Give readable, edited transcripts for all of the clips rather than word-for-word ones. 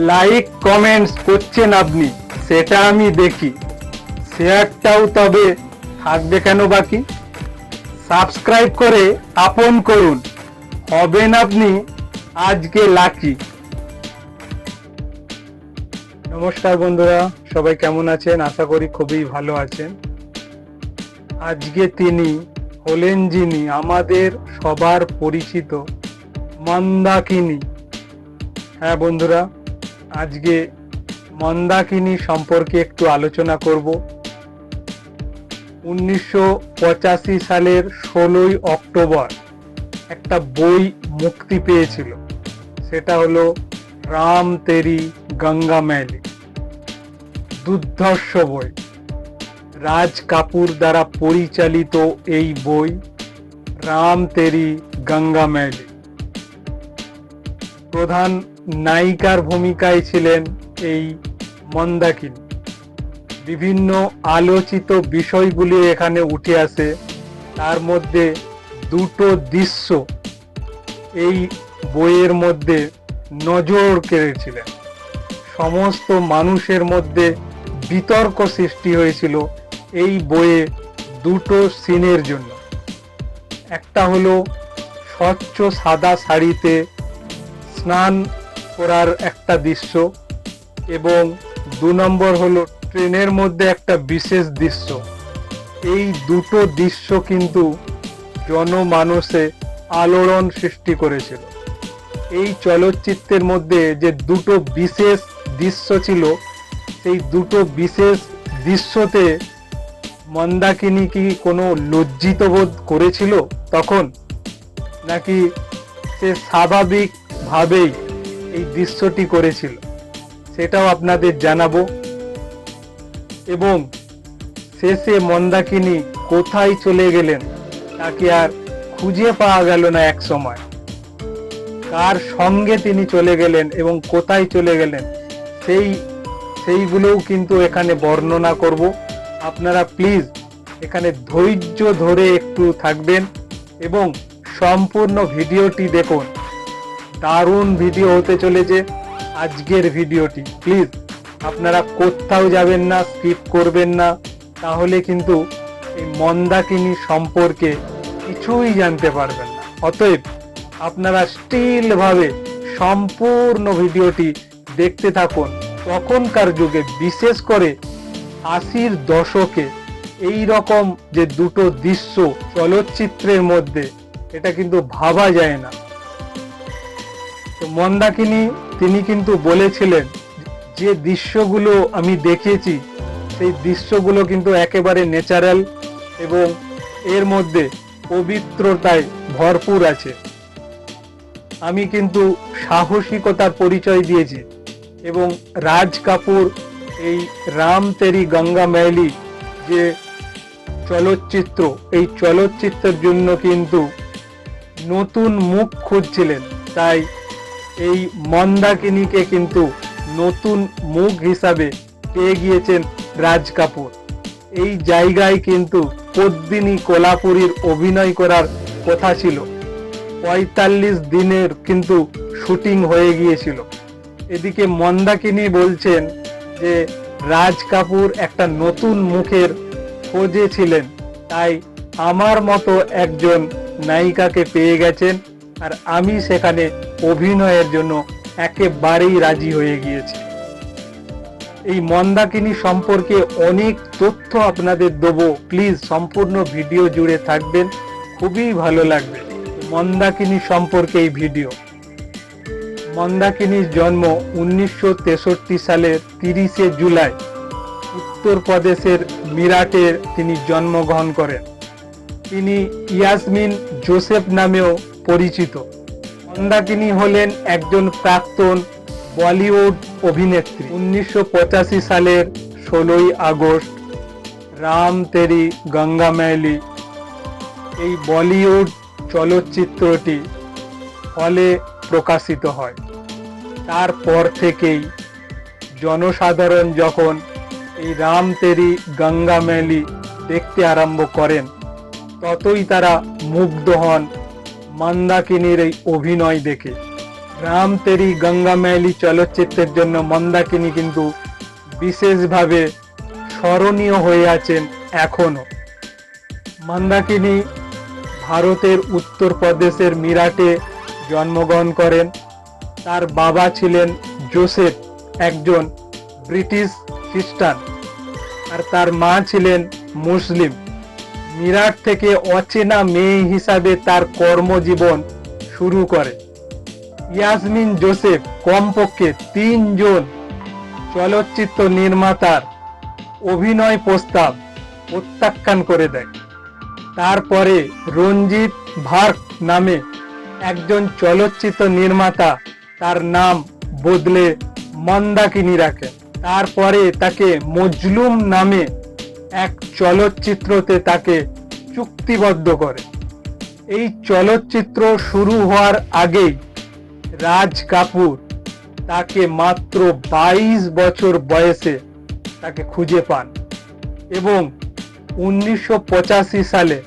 Like comments করছেন আপনি, সেটা আমি দেখি। শেয়ারটাও তবে থাকবে কেন বাকি? সাবস্ক্রাইব করে আপন করুন, হবেন আপনি আজকে লাকি। নমস্কার বন্ধুরা, সবাই কেমন আছেন? আশা করি খুবই ভালো আছেন। আজকে তিনি হলেন যিনি আমাদের সবার পরিচিত মন্দাকিনী। হ্যাঁ বন্ধুরা, আজকে মন্দাকিনী সম্পর্কে একটু আলোচনা করব। 1985 সালের 16ই অক্টোবর একটা বই মুক্তি পেয়েছিল, সেটা হলো রাম তেরি গঙ্গা ম্যালি। দুর্ধর্ষ বই, রাজ কাপুর দ্বারা পরিচালিত এই বই রাম তেরি গঙ্গা ম্যালি। প্রধান নায়িকার ভূমিকায় ছিলেন এই মন্দাকিনী। বিভিন্ন আলোচিত বিষয়গুলি এখানে উঠে আসে, তার মধ্যে দুটো দৃশ্য এই বইয়ের মধ্যে নজর কেড়েছিলেন। সমস্ত মানুষের মধ্যে বিতর্ক সৃষ্টি হয়েছিল এই বইয়ে দুটো সিনের জন্য। একটা হলো স্বচ্ছ সাদা শাড়িতে স্নান করার একটা দৃশ্য, এবং 2 নম্বর হলো ট্রেনের মধ্যে একটা বিশেষ দৃশ্য। এই দুটো দৃশ্য কিন্তু জনমানসে আলোড়ন সৃষ্টি করেছিল। এই চলচ্চিত্রের মধ্যে যে দুটো বিশেষ দৃশ্য ছিল, সেই দুটো বিশেষ দৃশ্যতে মন্দাকিনী কি কোনো লজ্জিত বোধ করেছিল তখন, নাকি সে স্বাভাবিকভাবেই এই দৃশ্যটি করেছিল, সেটাও আপনাদের জানাবো। এবং শেষে মন্দাকিনী কোথায় চলে গেলেন তাকে আর খুঁজে পাওয়া গেল না এক সময়। কার সঙ্গে তিনি চলে গেলেন এবং কোথায় চলে গেলেন সেইগুলোও কিন্তু এখানে বর্ণনা করব। আপনারা প্লিজ এখানে ধৈর্য ধরে একটু থাকবেন এবং সম্পূর্ণ ভিডিওটি দেখুন। দারুণ ভিডিও হতে চলেছে আজকের ভিডিওটি। প্লিজ আপনারা কোথাও যাবেন না, স্কিপ করবেন না, তাহলে কিন্তু এই মন্দাকিনী সম্পর্কে কিছুই জানতে পারবেন না। অতএব আপনারা স্টিল ভাবে সম্পূর্ণ ভিডিওটি দেখতে থাকুন। তখনকার যুগে, বিশেষ করে 80-র দশকে, এই রকম যে দুটো দৃশ্য চলচ্চিত্রের মধ্যে, এটা কিন্তু ভাবা যায় না। তো মন্দাকিনী তিনি কিন্তু বলেছিলেন যে দৃশ্যগুলো আমি দেখেছি সেই দৃশ্যগুলো কিন্তু একেবারে ন্যাচারাল এবং এর মধ্যে পবিত্রতায় ভরপুর আছে। আমি কিন্তু সাহসিকতার পরিচয় দিয়েছি, এবং রাজ কাপুর এই রাম তেরি গঙ্গা ম্যালি যে চলচ্চিত্র, এই চলচ্চিত্রের জন্য কিন্তু নতুন মুখ খুঁজছিলেন। তাই এই মন্দাকিনীকে কিন্তু নতুন মুখ হিসাবে পেয়ে গিয়েছেন রাজ কাপুর। এই জায়গায় কিন্তু পদ্মিনী কোলাপুরীর অভিনয় করার কথা ছিল। 45 দিনের কিন্তু শুটিং হয়ে গিয়েছিল। এদিকে মন্দাকিনী বলছেন যে রাজ কাপুর একটা নতুন মুখের খোঁজে ছিলেন, তাই আমার মতো একজন নায়িকাকে পেয়ে গেছেন, আর আমি সেখানে অভিনয়ের জন্য একেবারেই রাজি হয়ে গিয়েছি। এই মন্দাকিনী সম্পর্কে অনেক তথ্য আপনাদের দেবো, প্লিজ সম্পূর্ণ ভিডিও জুড়ে থাকবেন, খুবই ভালো লাগবে মন্দাকিনী সম্পর্কে এই ভিডিও। মন্দাকিনীর জন্ম 1963 সালের 30শে জুলাই উত্তরপ্রদেশের মিরাটে তিনি জন্মগ্রহণ করেন। তিনি ইয়াসমিন জোসেফ নামেও পরিচিত। মন্দাকিনী হলেন একজন প্রাক্তন বলিউড অভিনেত্রী। 1985 সালের 16ই আগস্ট রাম তেরি গঙ্গা ম্যালি এই বলিউড চলচ্চিত্রটি হলে প্রকাশিত হয়। তারপর থেকেই জনসাধারণ যখন এই রাম তেরি গঙ্গা ম্যালি দেখতে আরম্ভ করেন, ততই তারা মুগ্ধ হন মন্দাকিনীর এই অভিনয় দেখে। রাম তেরি গঙ্গা ম্যালি চলচ্চিত্রের জন্য মন্দাকিনী কিন্তু বিশেষভাবে স্মরণীয় হয়ে আছেন এখনো। মন্দাকিনী ভারতের উত্তরপ্রদেশের মিরাটে জন্মগ্রহণ করেন। তার বাবা ছিলেন জোসেফ, একজন ব্রিটিশ খ্রিস্টান, আর তার মা ছিলেন মুসলিম। মিরাট থেকে অচেনা মেয়ে হিসাবে তার কর্মজীবন শুরু করে। ইয়াসমিন জোসেফ কমপক্ষে 3 জন চলচ্চিত্র নির্মাতার অভিনয় প্রস্তাব প্রত্যাখ্যান করে দেয়। তারপরে রঞ্জিত ভার্ক নামে একজন চলচ্চিত্র নির্মাতা তার নাম বদলে মন্দাকিনী রাখেন। তারপরে তাকে মজলুম নামে এক চলচ্চিত্রতে তাকে চুক্তিবদ্ধ করে। এই চলচ্চিত্র শুরু হওয়ার আগেই রাজ কাপুর তাকে মাত্র 22 বছর বয়সে তাকে খুঁজে পান এবং 1985 সালে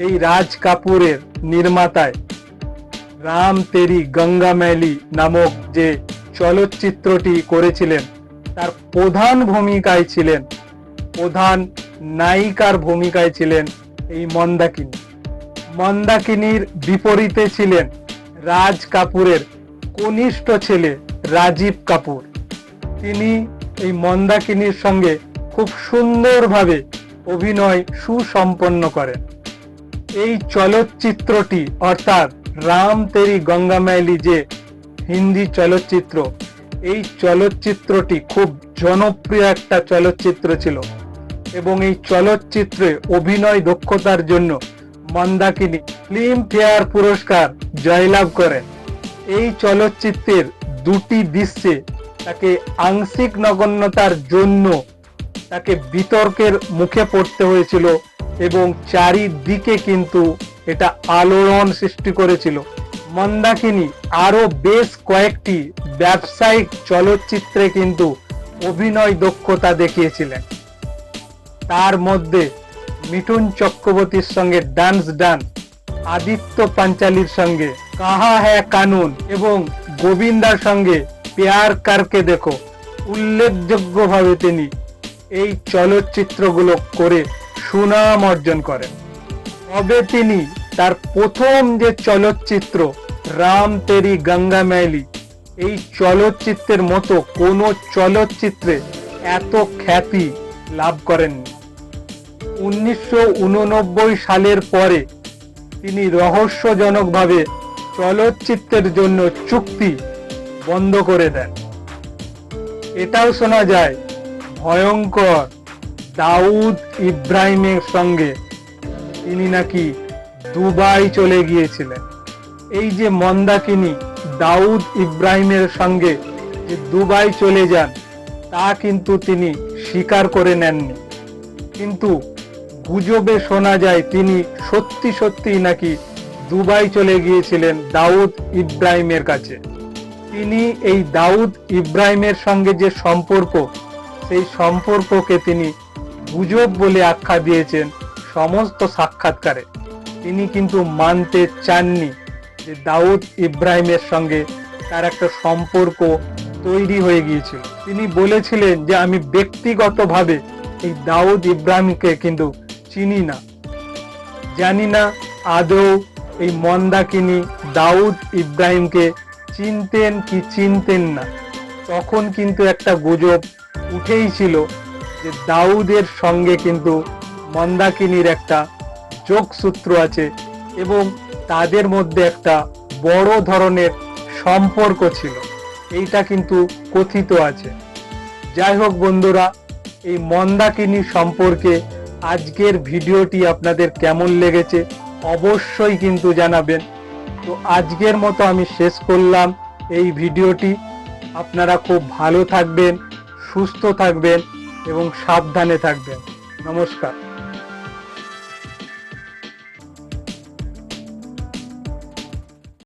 এই রাজ কাপুরের নির্মাতায় রাম তেরি গঙ্গা ম্যালি নামক যে চলচ্চিত্রটি করেছিলেন তার প্রধান ভূমিকায় ছিলেন, প্রধান নায়িকার ভূমিকায় ছিলেন এই মন্দাকিনী। মন্দাকিনীর বিপরীতে ছিলেন রাজ কাপুরের কনিষ্ঠ ছেলে রাজীব কাপুর। তিনি এই মন্দাকিনীর সঙ্গে খুব সুন্দরভাবে অভিনয় সুসম্পন্ন করেন। এই চলচ্চিত্রটি অর্থাৎ রাম তেরি গঙ্গা ম্যালি যে হিন্দি চলচ্চিত্র, এই চলচ্চিত্রটি খুব জনপ্রিয় একটা চলচ্চিত্র ছিল এবং এই চলচ্চিত্রে অভিনয় দক্ষতার জন্য মন্দাকিনী ফিল্মফেয়ার পুরস্কার জয়লাভ করেন। এই চলচ্চিত্রের 2টি দৃশ্যে তাকে আংশিক নগণ্যতার জন্য তাকে বিতর্কের মুখে পড়তে হয়েছিল এবং চারিদিকে কিন্তু এটা আলোড়ন সৃষ্টি করেছিল। মন্দাকিনী আরো বেশ কয়েকটি ব্যবসায়িক চলচ্চিত্রে কিন্তু অভিনয় দক্ষতা দেখিয়েছিলেন। তার মধ্যে মিঠুন চক্রবর্তীর সঙ্গে ডান্স ডান, আদিত্য পাঞ্চালির সঙ্গে কাহা হ্যায় কানুন এবং গোবিন্দার সঙ্গে প্যার কারকে দেখো উল্লেখযোগ্যভাবে তিনি এই চলচ্চিত্রগুলো করে সুনাম অর্জন করেন। তবে তিনি তার প্রথম যে চলচ্চিত্র রাম তেরি গঙ্গা ম্যালি, এই চলচ্চিত্রের মতো কোনো চলচ্চিত্রে এত খ্যাতি লাভ করেননি। 1989 সালের পরে তিনি রহস্যজনকভাবে চলচ্চিত্রের জন্য চুক্তি বন্ধ করে দেন। এটাও শোনা যায় ভয়ঙ্কর দাউদ ইব্রাহিমের সঙ্গে তিনি নাকি দুবাই চলে গিয়েছিলেন। এই যে মন্দাকিনী দাউদ ইব্রাহিমের সঙ্গে যে দুবাই চলে যান তা কিন্তু তিনি স্বীকার করে নেননি, কিন্তু গুজবে শোনা যায় তিনি সত্যি সত্যি নাকি দুবাই চলে গিয়েছিলেন দাউদ ইব্রাহিমের কাছে। তিনি এই দাউদ ইব্রাহিমের সঙ্গে যে সম্পর্ক, সেই সম্পর্ককে তিনি গুজব বলে আখ্যা দিয়েছেন সমস্ত সাক্ষাৎকারে। তিনি কিন্তু মানতে চাননি যে দাউদ ইব্রাহিমের সঙ্গে তার একটা সম্পর্ক তৈরি হয়ে গিয়েছিল। তিনি বলেছিলেন যে আমি ব্যক্তিগতভাবে এই দাউদ ইব্রাহিমকে কিন্তু চিনি না, জানি না আদৌ এই মন্দাকিনী দাউদ ইব্রাহিমকে চিনতেন কি চিনতেন না। তখন কিন্তু একটা গুজব উঠেই ছিল যে দাউদের সঙ্গে কিন্তু মন্দাকিনীর একটা যোগসূত্র আছে এবং তাদের মধ্যে একটা বড় ধরনের সম্পর্ক ছিল, এইটা কিন্তু কথিত আছে। যাই হোক বন্ধুরা, এই মন্দাকিনী সম্পর্কে আজকের ভিডিওটি আপনাদের কেমন লেগেছে অবশ্যই কিন্তু জানাবেন। তো আজকের মতো আমি শেষ করলাম এই ভিডিওটি। আপনারা খুব ভালো থাকবেন, সুস্থ থাকবেন এবং সাবধানে থাকবেন। নমস্কার।